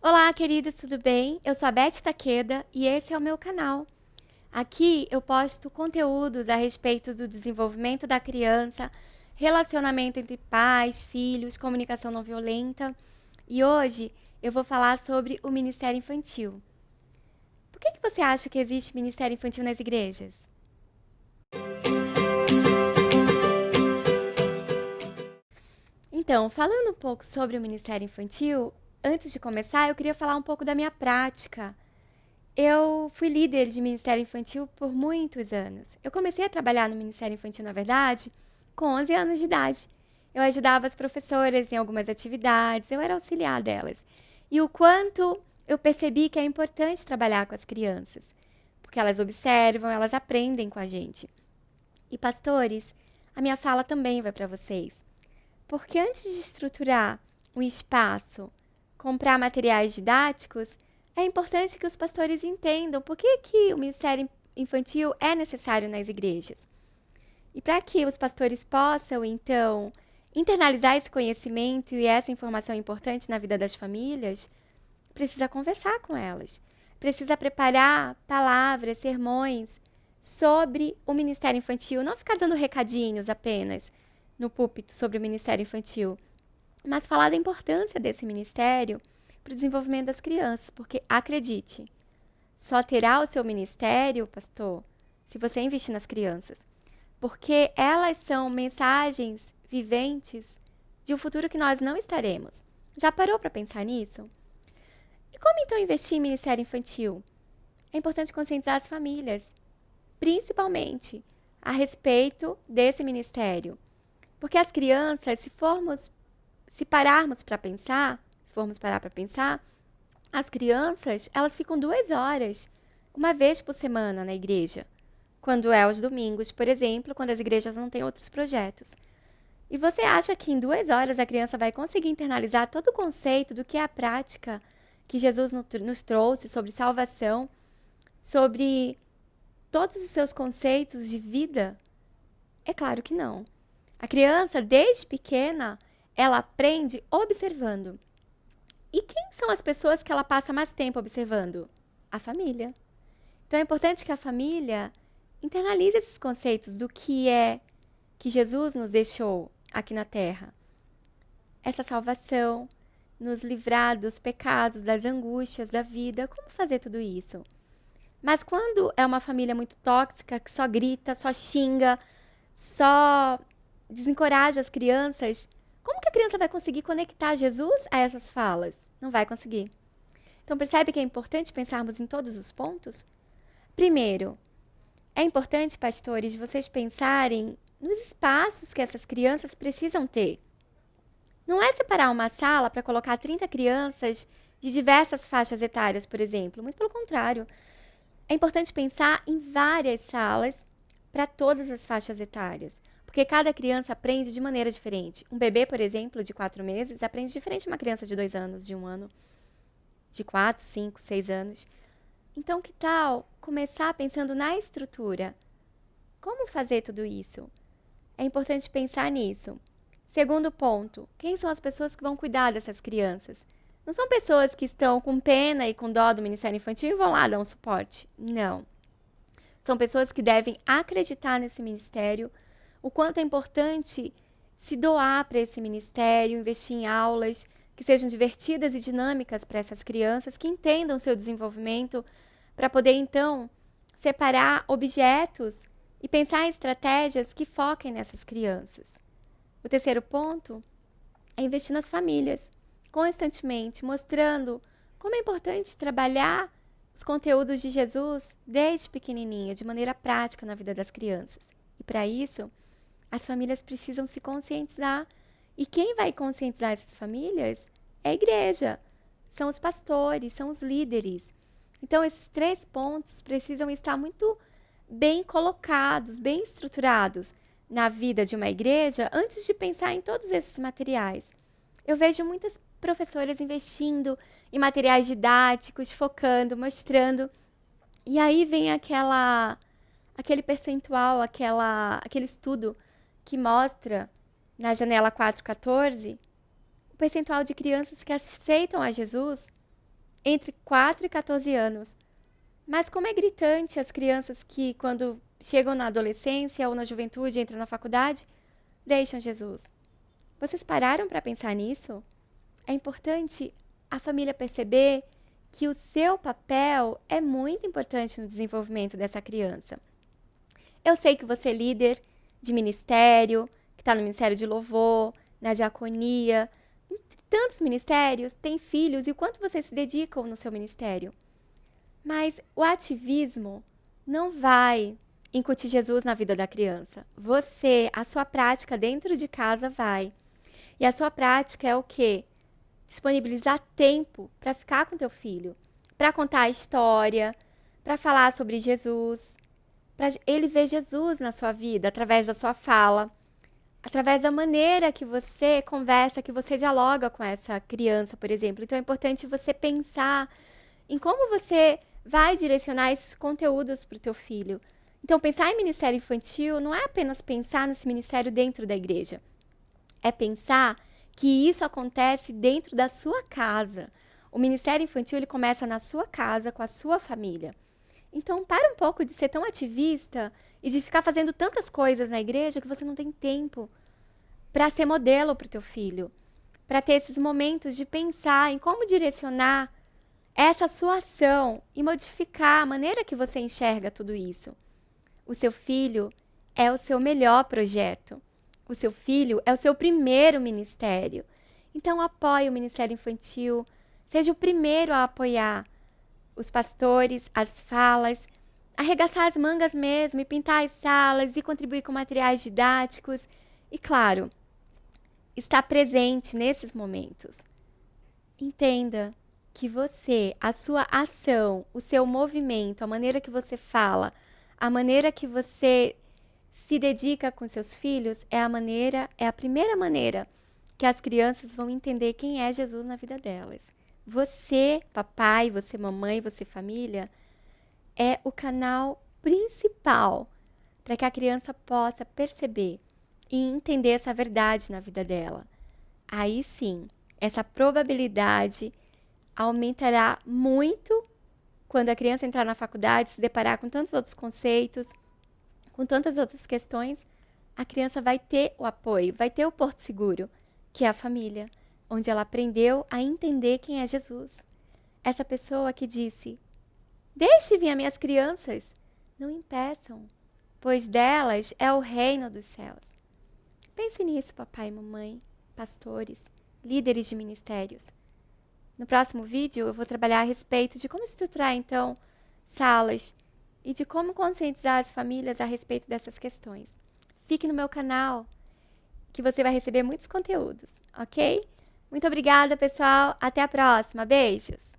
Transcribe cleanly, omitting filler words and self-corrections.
Olá, queridos, tudo bem? Eu sou a Beth Takeda e esse é o meu canal. Aqui eu posto conteúdos a respeito do desenvolvimento da criança, relacionamento entre pais, filhos, comunicação não violenta. E hoje eu vou falar sobre o Ministério Infantil. Por que você acha que existe Ministério Infantil nas igrejas? Então, falando um pouco sobre o Ministério Infantil, antes de começar, eu queria falar um pouco da minha prática. Eu fui líder de Ministério Infantil por muitos anos. Eu comecei a trabalhar no Ministério Infantil, na verdade, com 11 anos de idade. Eu ajudava as professoras em algumas atividades, eu era auxiliar delas. E o quanto eu percebi que é importante trabalhar com as crianças, porque elas observam, elas aprendem com a gente. E pastores, a minha fala também vai para vocês. Porque antes de estruturar um espaço, comprar materiais didáticos, é importante que os pastores entendam por que o Ministério Infantil é necessário nas igrejas. E para que os pastores possam, então, internalizar esse conhecimento e essa informação importante na vida das famílias, precisa conversar com elas. Precisa preparar palavras, sermões sobre o Ministério Infantil. Não ficar dando recadinhos apenas no púlpito sobre o Ministério Infantil, mas falar da importância desse ministério para o desenvolvimento das crianças, porque acredite, só terá o seu ministério, pastor, se você investir nas crianças, porque elas são mensagens viventes de um futuro que nós não estaremos. Já parou para pensar nisso? E como então investir em ministério infantil? É importante conscientizar as famílias, principalmente a respeito desse ministério. Porque as crianças, se pararmos para pensar, se formos parar para pensar, as crianças, elas ficam 2 horas, uma vez por semana na igreja. Quando é aos domingos, por exemplo, quando as igrejas não têm outros projetos. E você acha que em 2 horas a criança vai conseguir internalizar todo o conceito do que é a prática que Jesus nos trouxe sobre salvação, sobre todos os seus conceitos de vida? É claro que não. A criança, desde pequena, ela aprende observando. E quem são as pessoas que ela passa mais tempo observando? A família. Então é importante que a família internalize esses conceitos do que é que Jesus nos deixou aqui na Terra. Essa salvação, nos livrar dos pecados, das angústias da vida. Como fazer tudo isso? Mas quando é uma família muito tóxica, que só grita, só xinga, só desencoraja as crianças, como que a criança vai conseguir conectar Jesus a essas falas? Não vai conseguir. Então percebe que é importante pensarmos em todos os pontos? Primeiro, é importante, pastores, vocês pensarem nos espaços que essas crianças precisam ter. Não é separar uma sala para colocar 30 crianças de diversas faixas etárias, por exemplo. Muito pelo contrário. É importante pensar em várias salas para todas as faixas etárias. Porque cada criança aprende de maneira diferente. Um bebê, por exemplo, de 4 meses, aprende diferente de uma criança de 2 anos, de 1 ano, de 4, 5, 6 anos. Então, que tal começar pensando na estrutura? Como fazer tudo isso? É importante pensar nisso. Segundo ponto, quem são as pessoas que vão cuidar dessas crianças? Não são pessoas que estão com pena e com dó do Ministério Infantil e vão lá dar um suporte. Não. São pessoas que devem acreditar nesse ministério, o quanto é importante se doar para esse ministério, investir em aulas que sejam divertidas e dinâmicas para essas crianças, que entendam seu desenvolvimento, para poder, então, separar objetos e pensar em estratégias que foquem nessas crianças. O terceiro ponto é investir nas famílias, constantemente, mostrando como é importante trabalhar os conteúdos de Jesus desde pequenininha, de maneira prática na vida das crianças. E para isso, as famílias precisam se conscientizar. E quem vai conscientizar essas famílias é a igreja, são os pastores, são os líderes. Então, esses 3 pontos precisam estar muito bem colocados, bem estruturados na vida de uma igreja antes de pensar em todos esses materiais. Eu vejo muitas professoras investindo em materiais didáticos, focando, mostrando. E aí vem aquele percentual, aquele estudo que mostra na janela 414 o percentual de crianças que aceitam a Jesus entre 4 e 14 anos. Mas como é gritante as crianças que, quando chegam na adolescência ou na juventude, entram na faculdade, deixam Jesus. Vocês pararam para pensar nisso? É importante a família perceber que o seu papel é muito importante no desenvolvimento dessa criança. Eu sei que você é líder de ministério, que está no Ministério de Louvor, na diaconia, em tantos ministérios, tem filhos, e o quanto vocês se dedicam no seu ministério. Mas o ativismo não vai incutir Jesus na vida da criança. Você, a sua prática dentro de casa vai. E a sua prática é o quê? Disponibilizar tempo para ficar com teu filho, para contar a história, para falar sobre Jesus, para ele ver Jesus na sua vida, através da sua fala, através da maneira que você conversa, que você dialoga com essa criança, por exemplo. Então é importante você pensar em como você vai direcionar esses conteúdos para o teu filho. Então, pensar em ministério infantil não é apenas pensar nesse ministério dentro da igreja. É pensar que isso acontece dentro da sua casa. O ministério infantil ele começa na sua casa, com a sua família. Então, para um pouco de ser tão ativista e de ficar fazendo tantas coisas na igreja que você não tem tempo para ser modelo para o teu filho, para ter esses momentos de pensar em como direcionar essa sua ação e modificar a maneira que você enxerga tudo isso. O seu filho é o seu melhor projeto. O seu filho é o seu primeiro ministério. Então, apoie o Ministério Infantil. Seja o primeiro a apoiar os pastores, as falas, arregaçar as mangas mesmo e pintar as salas e contribuir com materiais didáticos. E, claro, estar presente nesses momentos. Entenda que você, a sua ação, o seu movimento, a maneira que você fala, a maneira que você se dedica com seus filhos é a primeira maneira que as crianças vão entender quem é Jesus na vida delas. Você, papai, você, mamãe, você, família, é o canal principal para que a criança possa perceber e entender essa verdade na vida dela. Aí sim, essa probabilidade aumentará muito quando a criança entrar na faculdade, se deparar com tantos outros conceitos, com tantas outras questões, a criança vai ter o apoio, vai ter o porto seguro, que é a família, onde ela aprendeu a entender quem é Jesus. Essa pessoa que disse, deixe vir as minhas crianças, não impeçam, pois delas é o reino dos céus. Pense nisso, papai e mamãe, pastores, líderes de ministérios. No próximo vídeo, eu vou trabalhar a respeito de como estruturar, então, salas e de como conscientizar as famílias a respeito dessas questões. Fique no meu canal, que você vai receber muitos conteúdos, ok? Muito obrigada, pessoal. Até a próxima. Beijos!